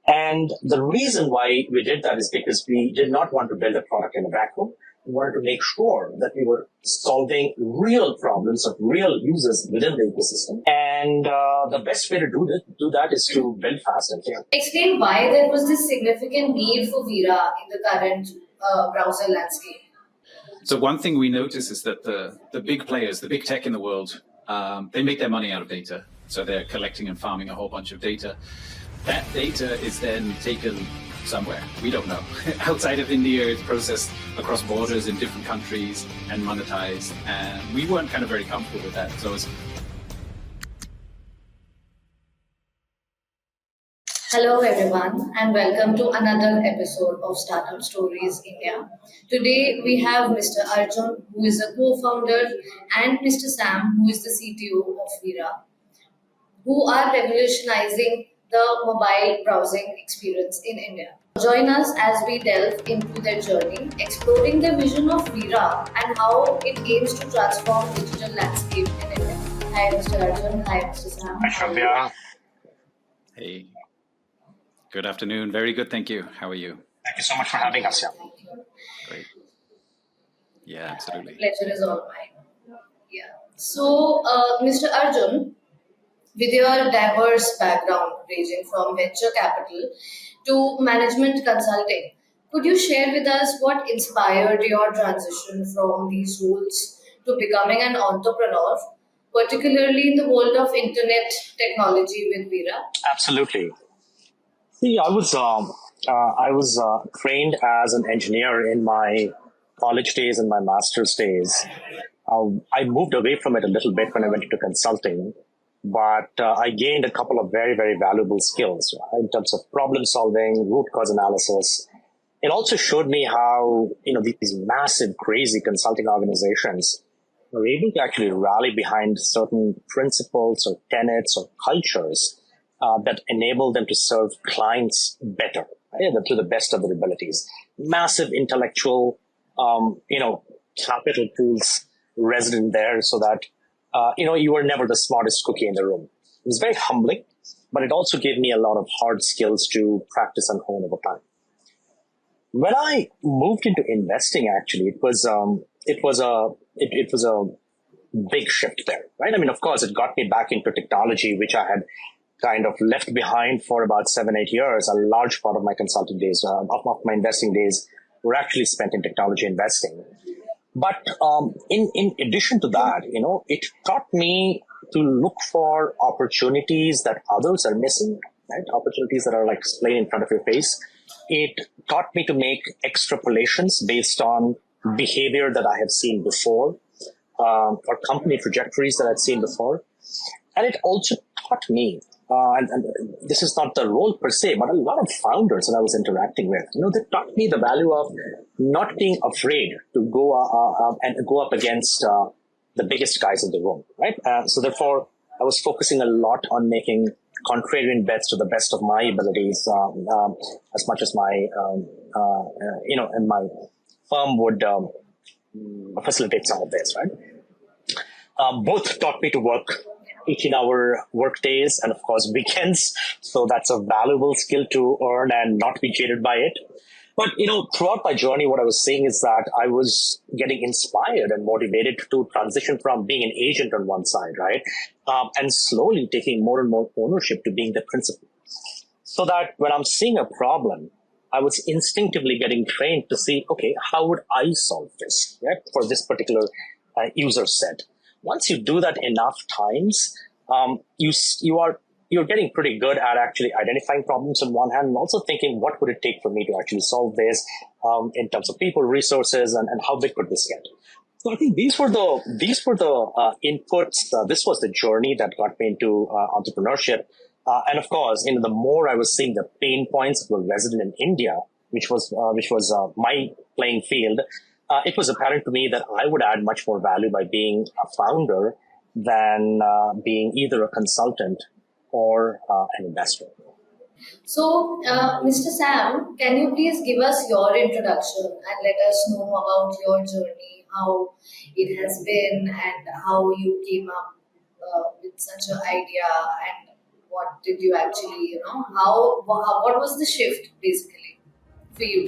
And the reason why we did that is because we did not want to build a product in a vacuum. We wanted to make sure that we were solving real problems of real users within the ecosystem. And the best way to do that is to build fast and fail. Explain why there was this significant need for Veera in the current browser landscape. So one thing we notice is that the big players, the big tech in the world, they make their money out of data. So they're collecting and farming a whole bunch of data. That data is then taken somewhere. We don't know. Outside of India, it's processed across borders in different countries and monetized. And we weren't kind of very comfortable with that. So it's Hello everyone and welcome to another episode of Startup Stories India. Today we have Mr. Arjun, who is a co-founder, and Mr. Sam, who is the CTO of Veera, who are revolutionizing the mobile browsing experience in India. Join us as we delve into their journey, exploring the vision of Veera and how it aims to transform digital landscape in India. Hi Mr. Arjun, hi Mr. Sam. Hi Shravya. hey, good afternoon. Very good, thank you. How are you? Thank you so much for having us here. Thank you. Great. Yeah, absolutely. Pleasure is all mine. Yeah. So, Mr. Arjun, with your diverse background ranging from venture capital to management consulting, could you share with us what inspired your transition from these roles to becoming an entrepreneur, particularly in the world of internet technology with Veera? Absolutely. See, I was trained as an engineer in my college days and my master's days. I moved away from it a little bit when I went into consulting, but I gained a couple of very, very valuable skills in terms of problem solving, root cause analysis. It also showed me how, these massive, crazy consulting organizations are able to actually rally behind certain principles or tenets or cultures that enable them to serve clients better, right? To the best of their abilities. Massive intellectual, capital pools resident there so that, you were never the smartest cookie in the room. It was very humbling, but it also gave me a lot of hard skills to practice and hone over time. When I moved into investing, actually, it was a big shift there, right? I mean, of course, it got me back into technology, which I had kind of left behind for about 7-8 years. A large part of my consulting days, of my investing days, were actually spent in technology investing. But in addition to that, it taught me to look for opportunities that others are missing, right? Opportunities that are like plain in front of your face. It taught me to make extrapolations based on behavior that I have seen before, or company trajectories that I'd seen before. And it also taught me, and this is not the role per se, but a lot of founders that I was interacting with, they taught me the value of not being afraid to go up against the biggest guys in the room, right? So therefore, I was focusing a lot on making contrarian bets to the best of my abilities, as much as my, and my firm would facilitate some of this, right? Both taught me to work 18-hour work days and of course weekends. So that's a valuable skill to earn and not be jaded by it. But, throughout my journey, what I was seeing is that I was getting inspired and motivated to transition from being an agent on one side, right? And slowly taking more and more ownership to being the principal. So that when I'm seeing a problem, I was instinctively getting trained to see, okay, how would I solve this, right? For this particular user set. Once you do that enough times, you're getting pretty good at actually identifying problems on one hand and also thinking, what would it take for me to actually solve this in terms of people, resources, and how big could this get? So I think these were the inputs. This was the journey that got me into entrepreneurship. And of course, the more I was seeing the pain points that were resident in India, which was my playing field, it was apparent to me that I would add much more value by being a founder than being either a consultant or an investor. So, Mr. Sam, can you please give us your introduction and let us know about your journey, how it has been, and how you came up with such an idea, and What did you actually, what was the shift basically for you?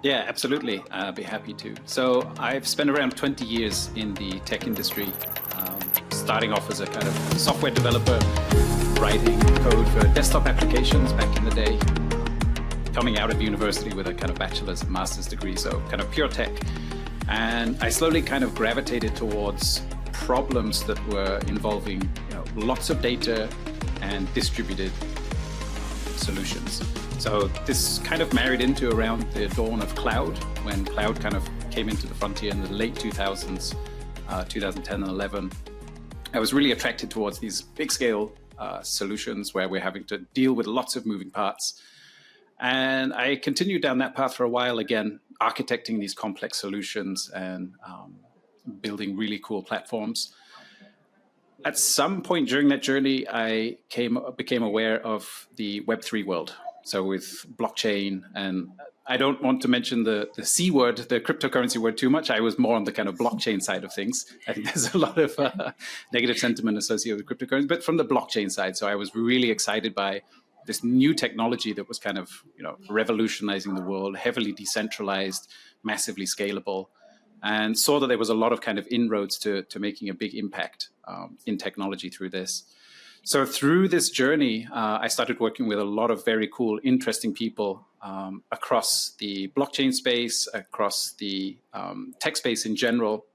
Yeah, absolutely. I'd be happy to. So I've spent around 20 years in the tech industry, starting off as a kind of software developer, writing code for desktop applications back in the day, coming out of university with a kind of bachelor's and master's degree, so kind of pure tech. And I slowly kind of gravitated towards problems that were involving lots of data and distributed solutions. So this kind of married into around the dawn of cloud, when cloud kind of came into the frontier in the late 2000s, 2010 and 11. I was really attracted towards these big scale solutions where we're having to deal with lots of moving parts. And I continued down that path for a while, again, architecting these complex solutions and building really cool platforms. At some point during that journey, I became aware of the Web3 world. So with blockchain, and I don't want to mention the C word, the cryptocurrency word too much. I was more on the kind of blockchain side of things. I think there's a lot of negative sentiment associated with cryptocurrency, but from the blockchain side. So I was really excited by this new technology that was kind of revolutionizing the world, heavily decentralized, massively scalable, and saw that there was a lot of kind of inroads to making a big impact in technology through this. So through this journey, I started working with a lot of very cool, interesting people across the blockchain space, across the tech space in general,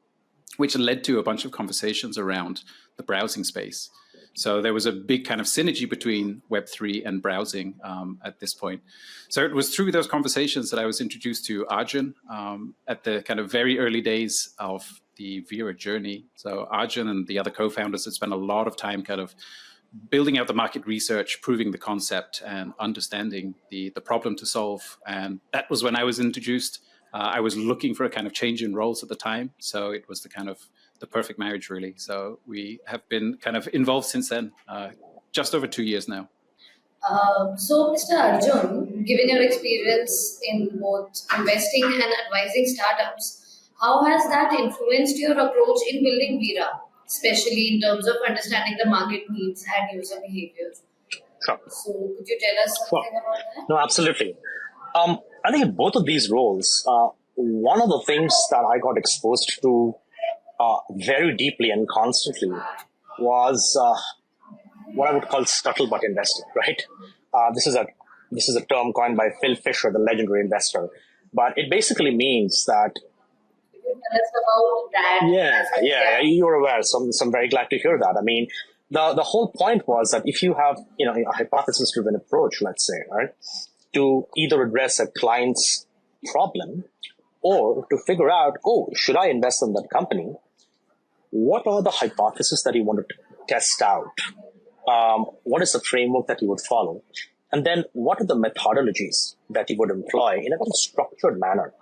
which led to a bunch of conversations around the browsing space. So there was a big kind of synergy between Web3 and browsing at this point. So it was through those conversations that I was introduced to Arjun at the kind of very early days of the Veera journey. So Arjun and the other co-founders had spent a lot of time kind of building out the market research, proving the concept and understanding the problem to solve. And that was when I was introduced. I was looking for a kind of change in roles at the time. So it was the perfect marriage, really. So we have been kind of involved since then, just over 2 years now. So, Mr. Arjun, given your experience in both investing and advising startups, how has that influenced your approach in building Veera, especially in terms of understanding the market needs and user behavior? Sure. So, could you tell us something about that? No, absolutely. I think in both of these roles, one of the things that I got exposed to very deeply and constantly was what I would call scuttlebutt investing, right? This is a term coined by Phil Fisher, the legendary investor. But it basically means that Could you tell us about that? yeah, you're aware. So I'm very glad to hear that. I mean, the whole point was that if you have a hypothesis-driven approach, let's say, right, to either address a client's problem or to figure out, should I invest in that company? What are the hypotheses that you want to test out? What is the framework that you would follow? And then what are the methodologies that you would employ in a very structured manner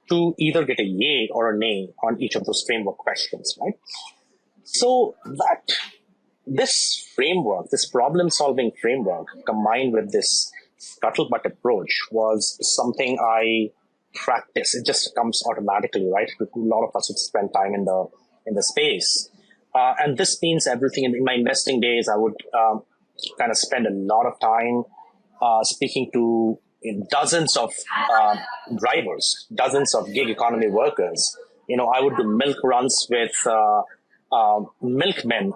to either get a yay or a nay on each of those framework questions, right? So this framework, this problem-solving framework, combined with this scuttlebutt approach, was something I practice. It just comes automatically, right? A lot of us would spend time in the space. And this means everything. In my investing days, I would kind of spend a lot of time speaking to dozens of drivers, dozens of gig economy workers. I would do milk runs with milkmen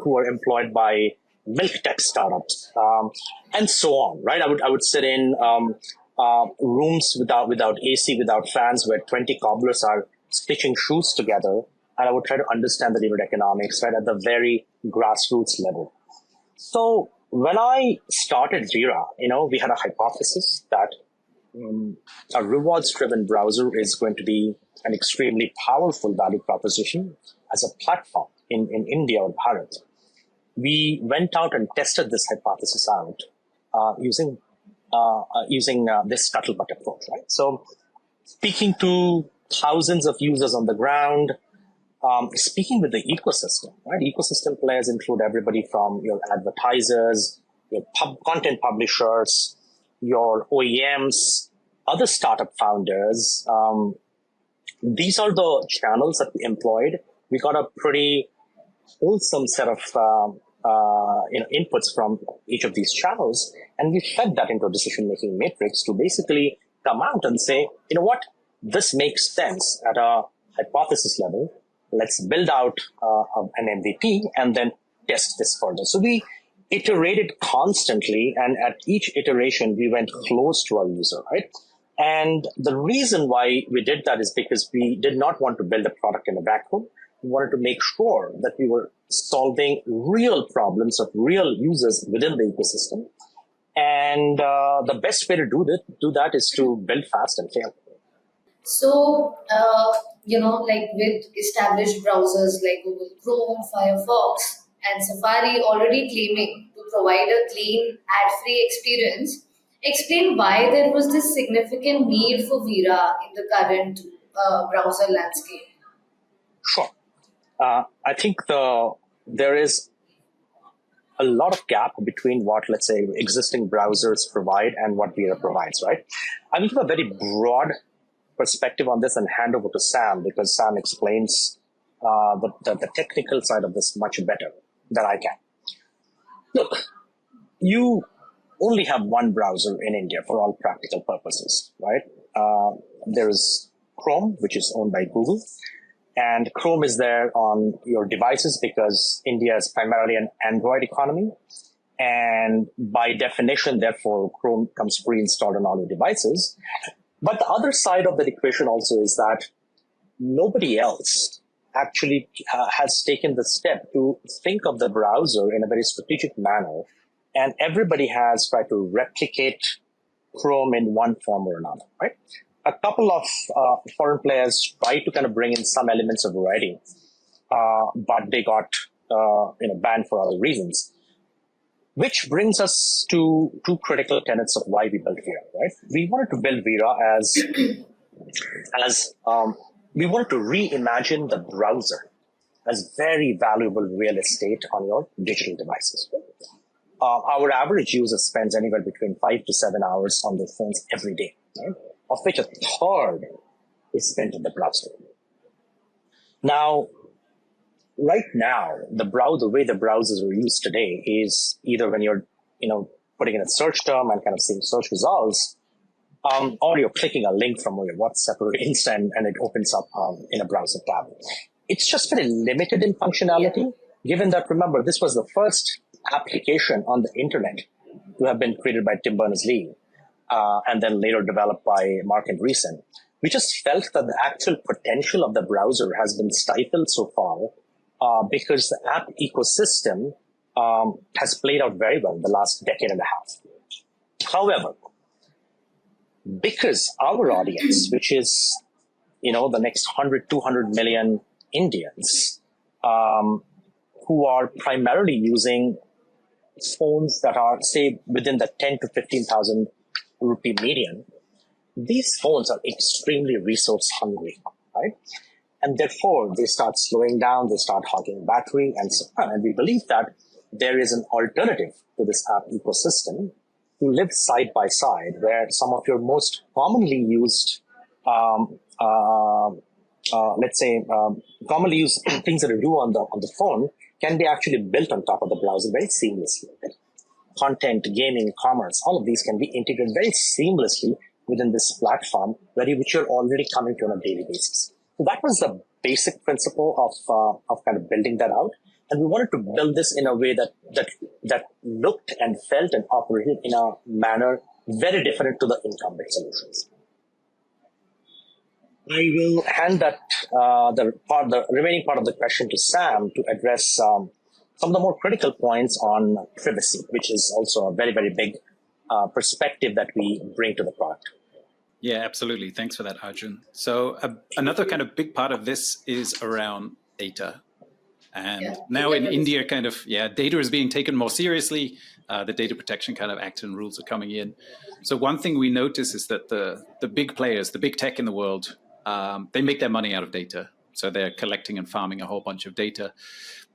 who are employed by milk tech startups, and so on, right? I would sit in rooms without AC, without fans, where 20 cobblers are stitching shoes together, and I would try to understand the unit economics, right, at the very grassroots level. So when I started Veera, we had a hypothesis that a rewards-driven browser is going to be an extremely powerful value proposition as a platform in India or Bharat. We went out and tested this hypothesis out using this scuttlebutt approach, right? So speaking to thousands of users on the ground, speaking with the ecosystem, right? Ecosystem players include everybody from your advertisers, your content publishers, your OEMs, other startup founders. These are the channels that we employed. We got a pretty wholesome set of inputs from each of these channels, and we fed that into a decision-making matrix to basically come out and say, you know what, this makes sense at a hypothesis level. Let's build out an MVP and then test this further. So we iterated constantly, and at each iteration, we went close to our user, right? And the reason why we did that is because we did not want to build a product in a vacuum. We wanted to make sure that we were solving real problems of real users within the ecosystem. And the best way to do that is to build fast and fail. So, like with established browsers like Google Chrome, Firefox, and Safari already claiming to provide a clean, ad-free experience, explain why there was this significant need for Veera in the current browser landscape. Sure. I think there is a lot of gap between what, let's say, existing browsers provide and what Veera provides, right? I will give a very broad perspective on this and hand over to Sam, because Sam explains the technical side of this much better than I can. Look, you only have one browser in India for all practical purposes, right? There is Chrome, which is owned by Google. And Chrome is there on your devices because India is primarily an Android economy. And by definition, therefore, Chrome comes pre-installed on all your devices. But the other side of that equation also is that nobody else actually has taken the step to think of the browser in a very strategic manner. And everybody has tried to replicate Chrome in one form or another, right? A couple of foreign players tried to kind of bring in some elements of variety, but they got banned for other reasons. Which brings us to two critical tenets of why we built Veera, right? We wanted to build Veera as we wanted to reimagine the browser as very valuable real estate on your digital devices. Our average user spends anywhere between 5 to 7 hours on their phones every day, right? Of which a third is spent in the browser. Now, right now, the way the browsers are used today is either when you're, putting in a search term and kind of seeing search results, or you're clicking a link from your WhatsApp or Insta and it opens up in a browser tab. It's just very limited in functionality, given that, remember, this was the first application on the internet to have been created by Tim Berners-Lee, and then later developed by Mark Andreessen. We just felt that the actual potential of the browser has been stifled so far because the app ecosystem has played out very well in the last decade and a half. However, because our audience, which is, the next 100, 200 million Indians, who are primarily using phones that are, say, within the 10 to 15,000 rupee median, these phones are extremely resource hungry, right? And therefore, they start slowing down, they start hogging battery, and so on. And we believe that there is an alternative to this app ecosystem to live side by side, where some of your most commonly used, commonly used things that you do on the phone can be actually built on top of the browser very seamlessly. Right? Content, gaming, commerce, all of these can be integrated very seamlessly within this platform, which you're already coming to on a daily basis. So that was the basic principle of kind of building that out. And we wanted to build this in a way that looked and felt and operated in a manner very different to the incumbent solutions. I will hand that the remaining part of the question to Sam to address some of the more critical points on privacy, which is also a very, very big perspective that we bring to the product. Yeah, absolutely. Thanks for that, Arjun. So another kind of big part of this is around data. And now in India, data is being taken more seriously. The Data Protection kind of Act and rules are coming in. So one thing we notice is that the big players, the big tech in the world, they make their money out of data. So they're collecting and farming a whole bunch of data.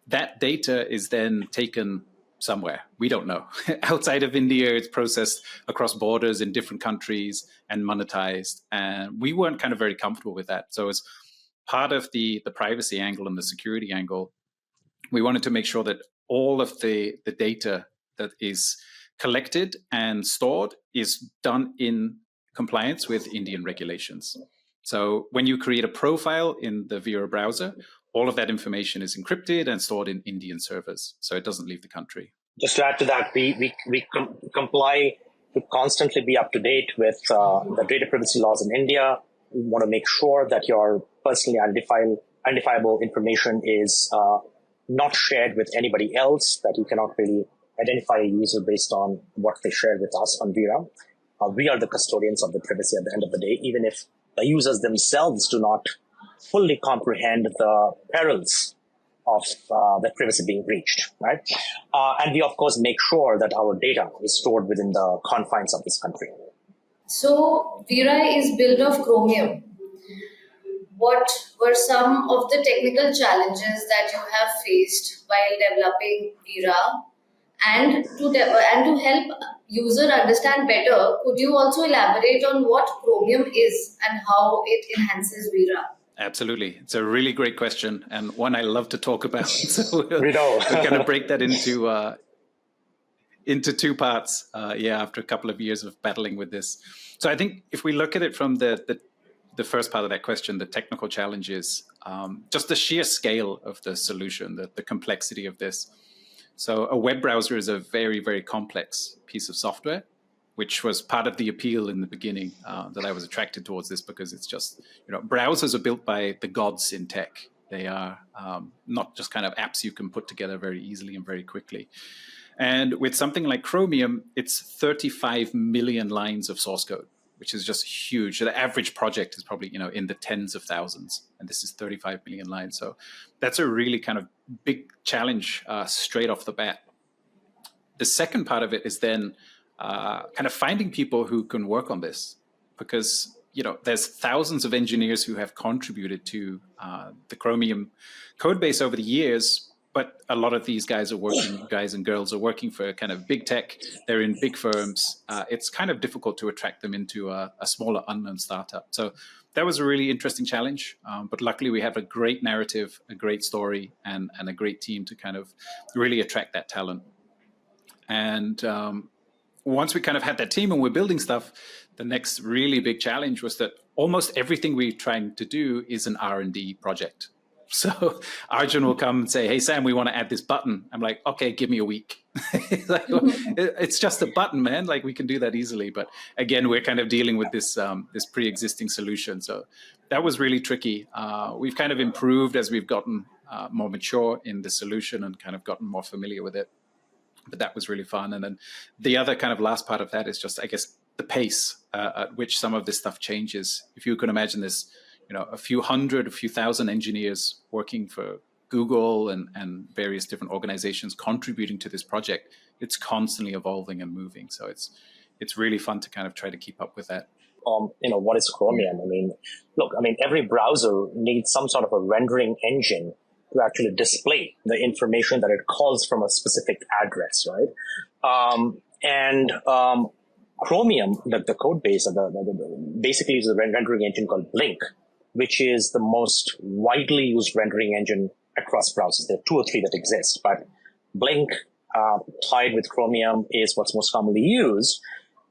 That data is then taken somewhere. We don't know. Outside of India, it's processed across borders in different countries and monetized. And we weren't kind of very comfortable with that. So as part of the privacy angle and the security angle, we wanted to make sure that all of the data that is collected and stored is done in compliance with Indian regulations. So when you create a profile in the Veera browser, all of that information is encrypted and stored in Indian servers, so it doesn't leave the country. Just to add to that, we comply to constantly be up to date with the data privacy laws in India. We want to make sure that your personally identifiable information is not shared with anybody else, that you cannot really identify a user based on what they shared with us on Veera. We are the custodians of the privacy at the end of the day, even if the users themselves do not fully comprehend the perils of the privacy being breached, right? And we, of course, make sure that our data is stored within the confines of this country. So, Veera is built of Chromium. What were some of the technical challenges that you have faced while developing Veera? And to help user understand better, could you also elaborate on what Chromium is and how it enhances Veera? Absolutely. It's a really great question and one I love to talk about. So We know. we're going to break that into two parts, after a couple of years of battling with this. So I think if we look at it from the first part of that question, the technical challenges, just the sheer scale of the solution, the complexity of this. So a web browser is a very, very complex piece of software, which was part of the appeal in the beginning that I was attracted towards this, because it's just, browsers are built by the gods in tech. They are not just kind of apps you can put together very easily and very quickly. And with something like Chromium, it's 35 million lines of source code, which is just huge. The average project is probably, in the tens of thousands, and this is 35 million lines. So that's a really kind of big challenge straight off the bat. The second part of it is then kind of finding people who can work on this, because there's thousands of engineers who have contributed to the Chromium code base over the years, but a lot of these guys and girls are working for kind of big tech. They're in big firms. It's kind of difficult to attract them into a smaller unknown startup. So that was a really interesting challenge. But luckily we have a great narrative, a great story, and a great team to kind of really attract that talent. And once we kind of had that team and we're building stuff, the next really big challenge was that almost everything we're trying to do is an R&D project. So Arjun will come and say, "Hey, Sam, we want to add this button." I'm like, "Okay, give me a week." It's just a button, man. Like, we can do that easily. But again, we're kind of dealing with this pre-existing solution. So that was really tricky. We've kind of improved as we've gotten more mature in the solution and kind of gotten more familiar with it. But that was really fun. And then the other kind of last part of that is just, I guess, the pace at which some of this stuff changes. If you can imagine this, a few thousand engineers working for Google and various different organizations contributing to this project, it's constantly evolving and moving. So it's really fun to kind of try to keep up with that. What is Chromium? Every browser needs some sort of a rendering engine to actually display the information that it calls from a specific address, right? Chromium, the code base, basically is a rendering engine called Blink, which is the most widely used rendering engine across browsers. There are 2 or 3 that exist, but Blink tied with Chromium is what's most commonly used,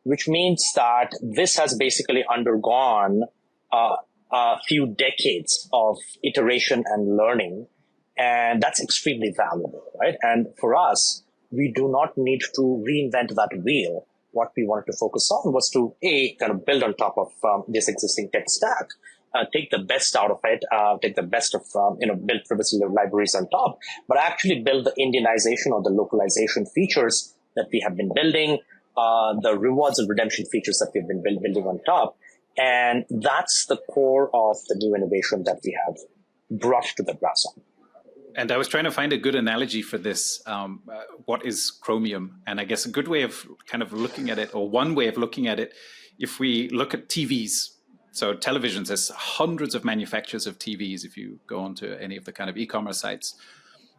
which means that this has basically undergone a few decades of iteration and learning, and that's extremely valuable, right? And for us, we do not need to reinvent that wheel. What we wanted to focus on was to kind of build on top of this existing tech stack, take the best out of it, take the best of build privacy libraries on top, but actually build the Indianization or the localization features that we have been building, the rewards and redemption features that we've been building on top, and that's the core of the new innovation that we have brought to the browser. And I was trying to find a good analogy for this. What is Chromium? And I guess a good way of kind of looking at it, or one way of looking at it, if we look at TVs, so televisions, there's hundreds of manufacturers of TVs if you go onto any of the kind of e-commerce sites.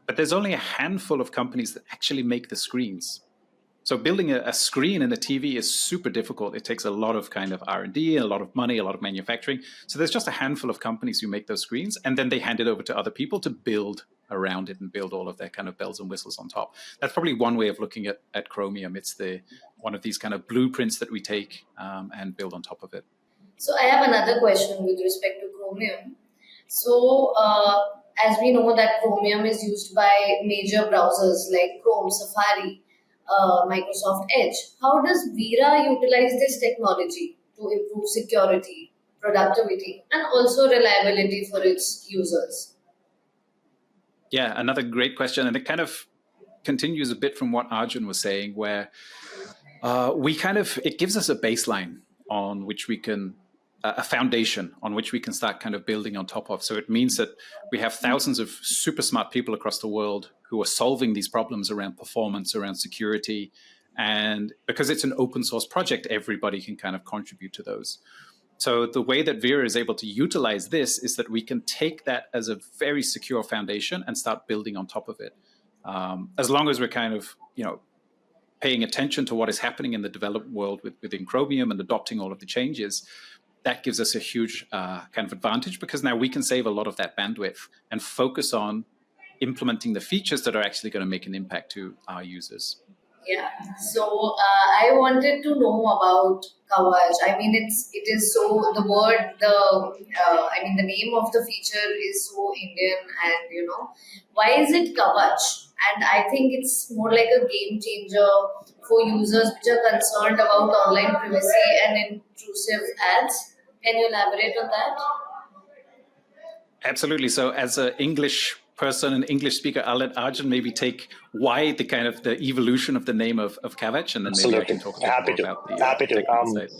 But there's only a handful of companies that actually make the screens. So building a screen in a TV is super difficult. It takes a lot of kind of R&D, a lot of money, a lot of manufacturing. So there's just a handful of companies who make those screens, and then they hand it over to other people to build around it and build all of their kind of bells and whistles on top. That's probably one way of looking at Chromium. It's one of these kind of blueprints that we take and build on top of it. So I have another question with respect to Chromium. So as we know that Chromium is used by major browsers like Chrome, Safari, Microsoft Edge. How does Veera utilize this technology to improve security, productivity, and also reliability for its users? Yeah, another great question. And it kind of continues a bit from what Arjun was saying, where it gives us a baseline on which we can, a foundation on which we can start kind of building on top of. So it means that we have thousands of super smart people across the world who are solving these problems around performance, around security. And because it's an open source project, everybody can kind of contribute to those. So the way that Veera is able to utilize this is that we can take that as a very secure foundation and start building on top of it. As long as we're kind of, paying attention to what is happening in the developed world within Chromium and adopting all of the changes, that gives us a huge kind of advantage, because now we can save a lot of that bandwidth and focus on implementing the features that are actually going to make an impact to our users. Yeah. So I wanted to know about Kavach. I mean, it is so the word the name of the feature is so Indian, and why is it Kavach? And I think it's more like a game changer for users which are concerned about online privacy and intrusive ads. Can you elaborate on that? Absolutely. So as an English person, an English speaker, I'll let Arjun maybe take why the kind of the evolution of the name of Kavach, and then maybe I can talk a bit more about the technical side.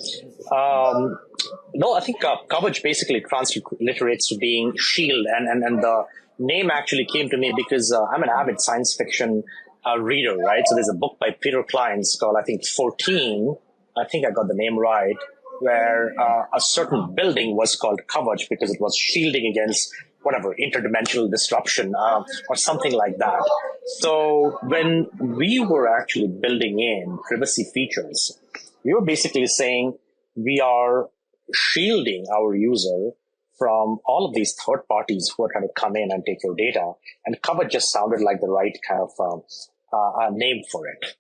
No, I think Kavach basically transliterates to being shield, and the name actually came to me because I'm an avid science fiction reader, right? So there's a book by Peter Clines called, I think, 14. I think I got the name right, where a certain building was called Kavach because it was shielding against whatever interdimensional disruption or something like that. So when we were actually building in privacy features, we were basically saying we are shielding our user from all of these third parties who are trying to come in and take your data. And Kavach just sounded like the right kind of name for it.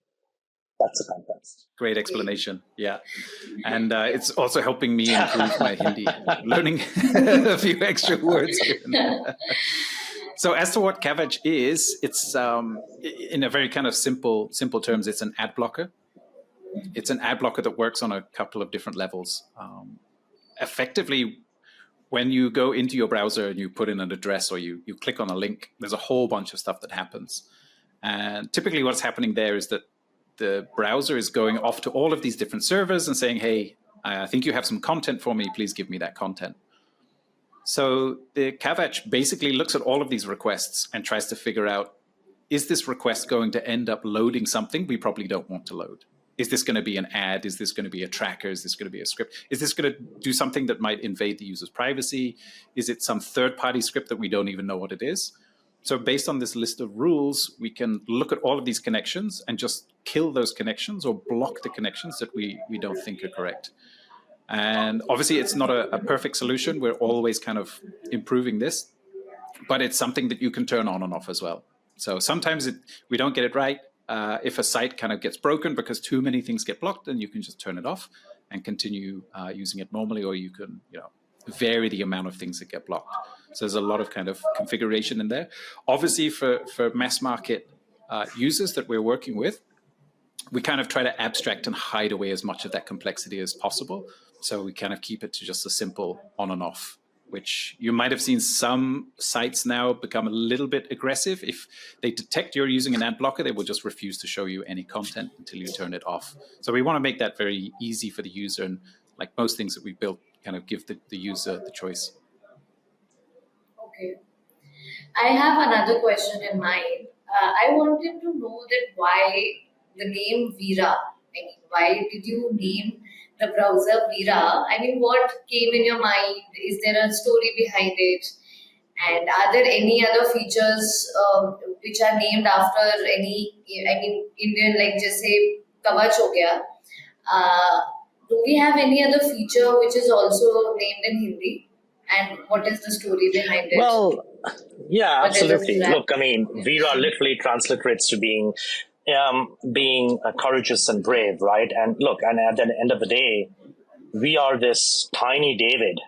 That's the context. Great explanation. Yeah. And it's also helping me improve my Hindi, learning a few extra words here. So as to what Kavach is, it's in a very kind of simple terms, it's an ad blocker. It's an ad blocker that works on a couple of different levels. Effectively, when you go into your browser and you put in an address or you click on a link, there's a whole bunch of stuff that happens. And typically what's happening there is that the browser is going off to all of these different servers and saying, hey, I think you have some content for me, please give me that content. So the Kavach basically looks at all of these requests and tries to figure out, is this request going to end up loading something we probably don't want to load? Is this going to be an ad? Is this going to be a tracker? Is this going to be a script? Is this going to do something that might invade the user's privacy? Is it some third-party script that we don't even know what it is? So based on this list of rules, we can look at all of these connections and just kill those connections or block the connections that we don't think are correct. And obviously, it's not a perfect solution. We're always kind of improving this, but it's something that you can turn on and off as well. So sometimes we don't get it right. If a site kind of gets broken because too many things get blocked, then you can just turn it off and continue using it normally, or you can vary the amount of things that get blocked. So there's a lot of kind of configuration in there. Obviously, for mass market users that we're working with, we kind of try to abstract and hide away as much of that complexity as possible. So we kind of keep it to just a simple on and off, which you might have seen some sites now become a little bit aggressive. If they detect you're using an ad blocker, they will just refuse to show you any content until you turn it off. So we want to make that very easy for the user. And like most things that we built, kind of give the user the choice. Okay. I have another question in mind. I wanted to know that why the name Veera. I mean, why did you name the browser Veera? I mean, what came in your mind? Is there a story behind it? And are there any other features which are named after any, Indian, like just say Kavach ho gaya. Do we have any other feature which is also named in Hindi? And what is the story behind it? Well, Yeah, But there's a absolutely. trap. Look, I mean, Veera literally transliterates to being courageous and brave, right? And look, and at the end of the day, we are this tiny David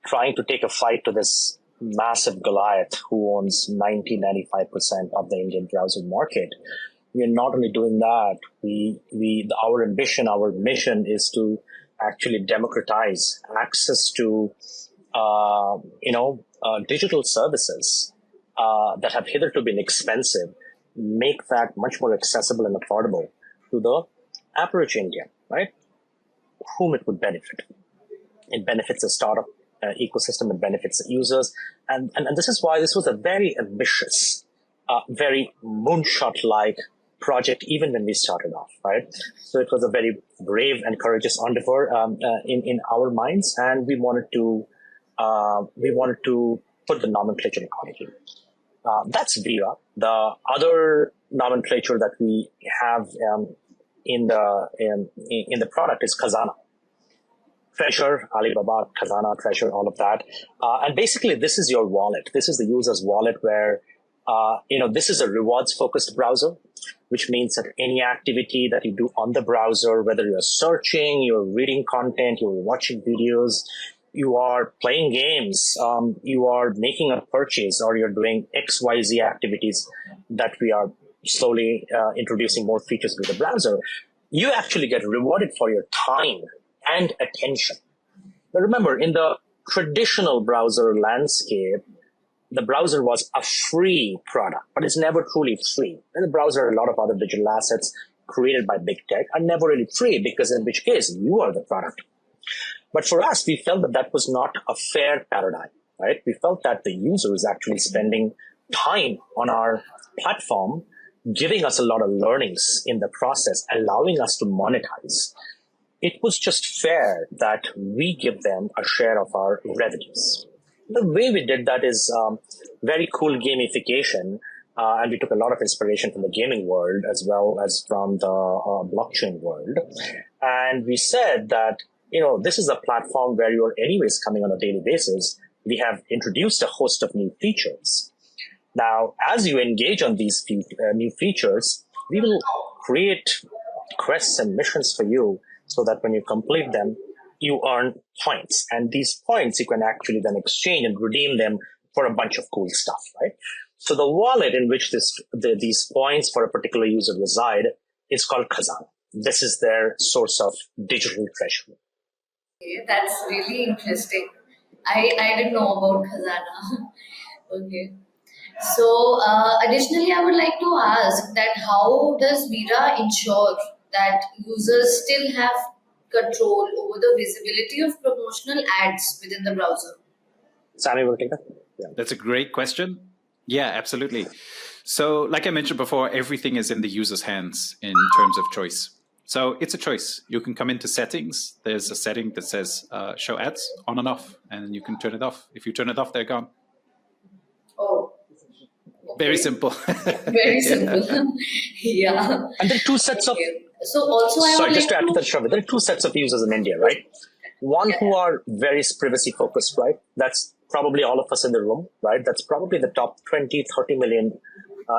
trying to take a fight to this massive Goliath who owns 95% of the Indian browser market. We are not only doing that, our ambition, our mission is to actually democratize access to, digital services that have hitherto been expensive, make that much more accessible and affordable to the average Indian, right? Whom it would benefit. It benefits the startup ecosystem, it benefits the users. And this is why this was a very ambitious, very moonshot-like project, even when we started off, right? So it was a very brave and courageous endeavor in our minds, and we wanted to put the nomenclature accordingly. That's Veera. The other nomenclature that we have in the product is Khazana. Treasure, Alibaba, Khazana, Treasure, all of that. And basically, this is your wallet. This is the user's wallet where, this is a rewards-focused browser, which means that any activity that you do on the browser, whether you're searching, you're reading content, you're watching videos, you are playing games, you are making a purchase, or you're doing XYZ activities that we are slowly introducing more features to the browser, you actually get rewarded for your time and attention. Now remember, in the traditional browser landscape, the browser was a free product, but it's never truly free. And the browser, a lot of other digital assets created by big tech are never really free, because in which case you are the product. But for us, we felt that that was not a fair paradigm, right? We felt that the user is actually spending time on our platform, giving us a lot of learnings in the process, allowing us to monetize. It was just fair that we give them a share of our revenues. The way we did that is very cool gamification, and we took a lot of inspiration from the gaming world as well as from the blockchain world. And we said that, this is a platform where you're anyways coming on a daily basis. We have introduced a host of new features. Now, as you engage on these new features, we will create quests and missions for you so that when you complete them, you earn points. And these points you can actually then exchange and redeem them for a bunch of cool stuff, right? So the wallet in which these points for a particular user reside is called Khazana. This is their source of digital treasure. Okay, that's really interesting. I didn't know about Khazana. Okay. So, additionally, I would like to ask that how does Veera ensure that users still have control over the visibility of promotional ads within the browser? Sammy will take that. Yeah. That's a great question. Yeah, absolutely. So like I mentioned before, everything is in the user's hands in terms of choice. So it's a choice. You can come into settings. There's a setting that says show ads on and off, and you can turn it off. If you turn it off, they're gone. Oh, Very okay. simple. Very simple. Yeah. And there are two sets of, Okay. So also I sorry, would just to like add to to. that, Shravan, there are two sets of users in India, right? One who are very privacy focused, right? That's probably all of us in the room, right? That's probably the top 20, 30 million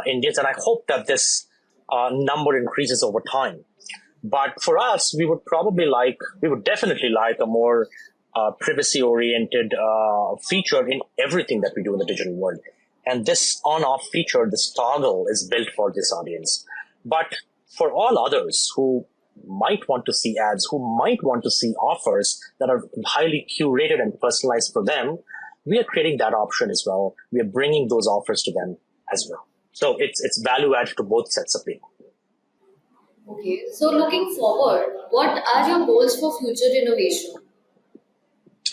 Indians. And I hope that this number increases over time. But for us, we would definitely like a more privacy-oriented feature in everything that we do in the digital world. And this on-off feature, this toggle, is built for this audience. But for all others who might want to see ads, who might want to see offers that are highly curated and personalized for them, we are creating that option as well. We are bringing those offers to them as well. So it's value added to both sets of people. Okay. So looking forward, what are your goals for future innovation?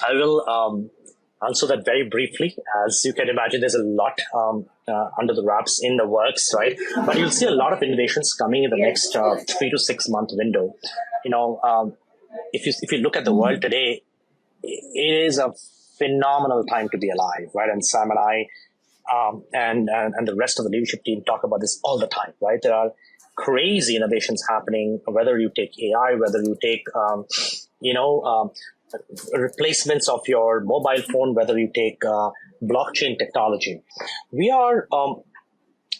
I will answer that very briefly. As you can imagine, there's a lot under the wraps in the works, right? But you'll see a lot of innovations coming in the next 3 to 6 month window. If you look at the world today, it is a phenomenal time to be alive, right? And Sam and I and the rest of the leadership team talk about this all the time, right? There are crazy innovations happening, whether you take AI, whether you take replacements of your mobile phone, whether you take blockchain technology. We are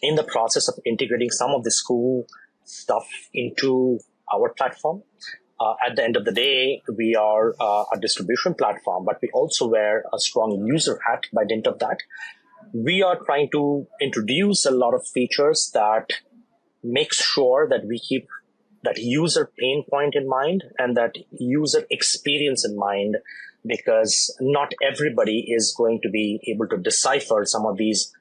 in the process of integrating some of this cool stuff into our platform. At the end of the day, we are a distribution platform, but we also wear a strong user hat by dint of that. We are trying to introduce a lot of features that makes sure that we keep that user pain point in mind and that user experience in mind, because not everybody is going to be able to decipher some of these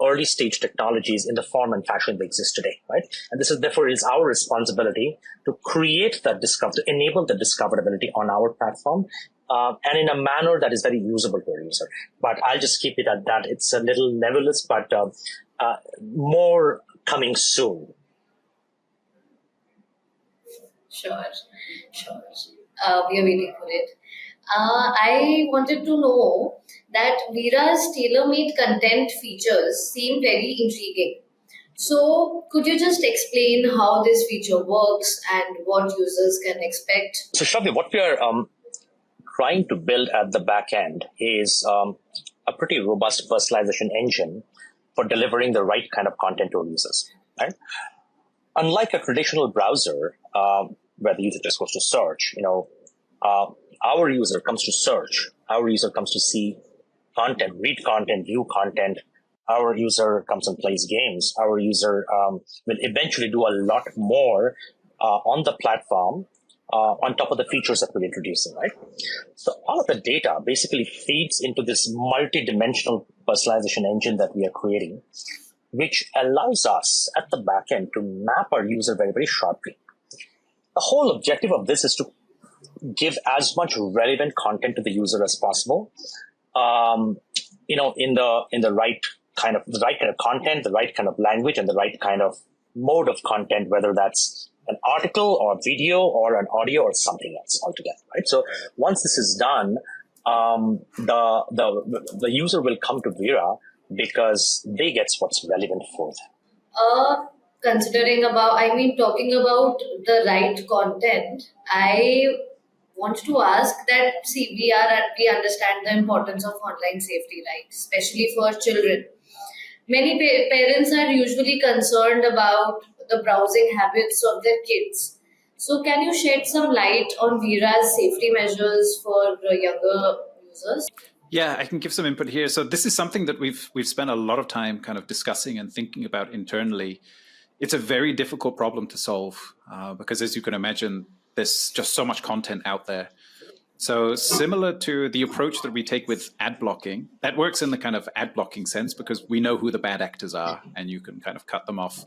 early stage technologies in the form and fashion they exist today, right? And this is therefore is our responsibility to create that to enable the discoverability on our platform, and in a manner that is very usable to a user. But I'll just keep it at that. It's a little nebulous, but more coming soon. Sure, sure. We are waiting for it. I wanted to know that Veera's tailor-made content features seem very intriguing. So, could you just explain how this feature works and what users can expect? So, Shravya, what we are trying to build at the back end is a pretty robust personalization engine for delivering the right kind of content to users, right? Unlike a traditional browser, where the user just goes to search, our user comes to search. Our user comes to see content, read content, view content. Our user comes and plays games. Our user will eventually do a lot more on the platform on top of the features that we're introducing, right? So all of the data basically feeds into this multi-dimensional personalization engine that we are creating, which allows us at the back end to map our user very, very sharply. The whole objective of this is to give as much relevant content to the user as possible, in the right kind of content, the right kind of language, and the right kind of mode of content, whether that's an article or video or an audio or something else altogether, right? So once this is done, the user will come to Veera because they get what's relevant for them. Talking about the right content, I want to ask that, see, we understand the importance of online safety, right? Especially for children. Many parents are usually concerned about the browsing habits of their kids. So, can you shed some light on Veera's safety measures for younger users? Yeah, I can give some input here. So this is something that we've spent a lot of time kind of discussing and thinking about internally. It's a very difficult problem to solve because, as you can imagine, there's just so much content out there. So similar to the approach that we take with ad blocking, that works in the kind of ad blocking sense because we know who the bad actors are and you can kind of cut them off.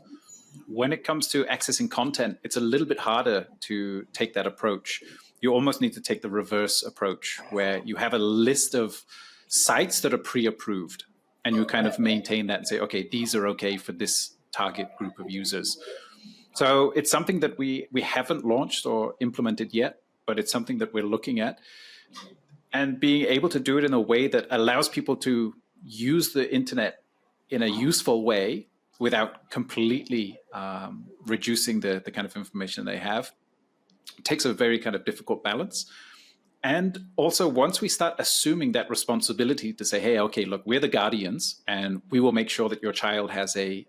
When it comes to accessing content, it's a little bit harder to take that approach. You almost need to take the reverse approach where you have a list of sites that are pre-approved and you kind of maintain that and say, okay, these are okay for this target group of users. So it's something that we haven't launched or implemented yet, but it's something that we're looking at. And being able to do it in a way that allows people to use the internet in a useful way without completely reducing the kind of information they have takes a very kind of difficult balance. And also, once we start assuming that responsibility to say, hey, okay, look, we're the guardians and we will make sure that your child has a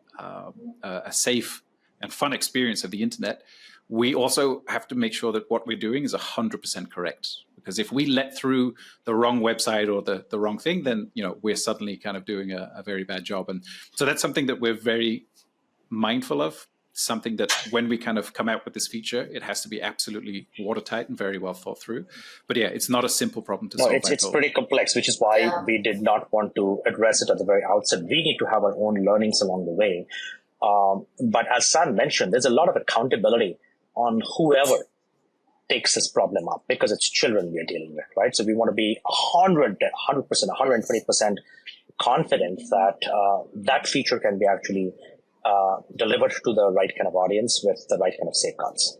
safe and fun experience of the internet, we also have to make sure that what we're doing is 100% correct. Because if we let through the wrong website or the wrong thing, then we're suddenly kind of doing a very bad job. And so that's something that we're very mindful of. Something that when we kind of come out with this feature, it has to be absolutely watertight and very well thought through. But yeah, it's not a simple problem to solve. It's pretty complex, which is why we did not want to address it at the very outset. We need to have our own learnings along the way. But as Sam mentioned, there's a lot of accountability on whoever takes this problem up because it's children we are dealing with, right? So we want to be 100%, 120% confident that that feature can be actually delivered to the right kind of audience with the right kind of safeguards.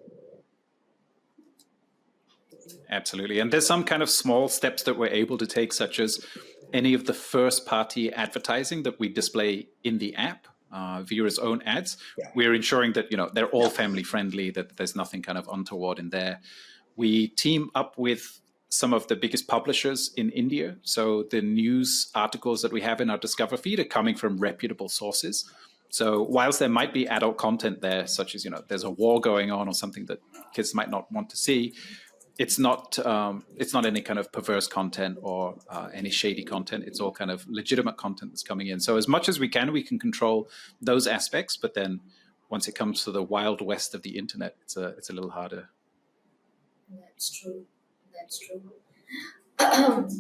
Absolutely. And there's some kind of small steps that we're able to take, such as any of the first-party advertising that we display in the app, Veera's own ads. Yeah. We're ensuring that they're all family-friendly, that there's nothing kind of untoward in there. We team up with some of the biggest publishers in India. So the news articles that we have in our Discover feed are coming from reputable sources. So whilst there might be adult content there, such as, there's a war going on or something that kids might not want to see, it's not any kind of perverse content or any shady content. It's all kind of legitimate content that's coming in. So as much as we can control those aspects. But then once it comes to the wild west of the internet, it's a little harder. That's true.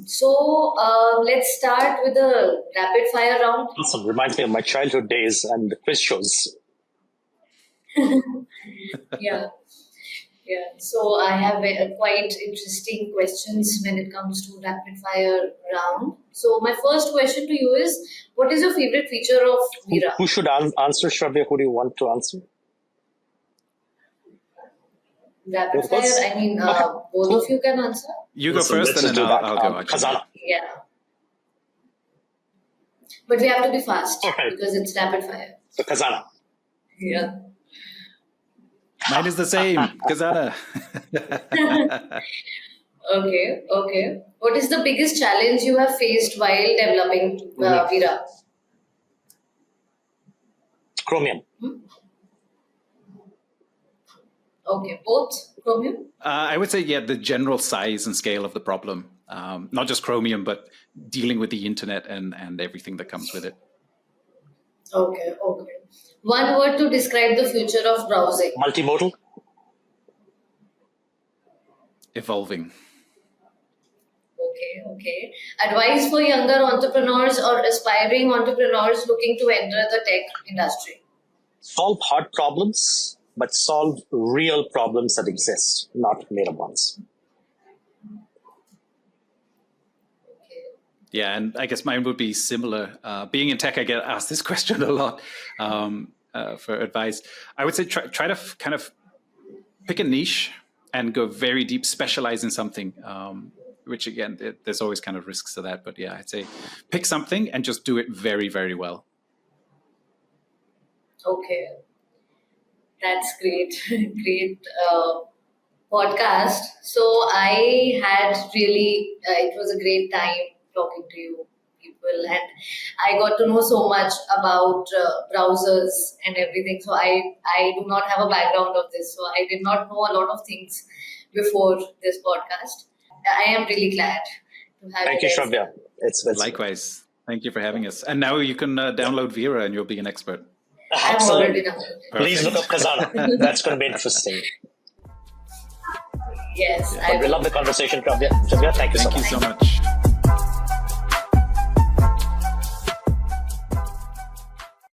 So let's start with a rapid fire round. Awesome. Reminds me of my childhood days and the quiz shows. Yeah. So I have quite interesting questions when it comes to rapid fire round. So my first question to you is, what is your favorite feature of Veera? Who should answer, Shravya? Who do you want to answer? Rapid fire, Okay. both of you can answer. You go first, and then I'll go. Khazana. Yeah. But we have to be fast Okay. because it's rapid fire. So Khazana. Yeah. Mine is the same, Khazana. Okay. What is the biggest challenge you have faced while developing Veera? Chromium. Okay, both Chromium? I would say, the general size and scale of the problem. Not just Chromium, but dealing with the internet and everything that comes with it. Okay. One word to describe the future of browsing. Multimodal. Evolving. Okay. Advice for younger entrepreneurs or aspiring entrepreneurs looking to enter the tech industry. Solve hard problems, but solve real problems that exist, not made up ones. Yeah, and I guess mine would be similar. Being in tech, I get asked this question a lot for advice. I would say try to kind of pick a niche and go very deep, specialize in something, which again, there's always kind of risks to that. But yeah, I'd say pick something and just do it very, very well. Okay. That's great. Great podcast. So I had really, it was a great time talking to you people, and I got to know so much about browsers and everything. So I do not have a background of this, so I did not know a lot of things before this podcast. I am really glad to have Thank you, Shravya. It's Likewise. Thank you for having us. And now you can download Veera and you'll be an expert. I'm already done. Please look up Khazana. That's going to be interesting. Yes. But we love the conversation, Shravya. Thank you so much. Thank you so much.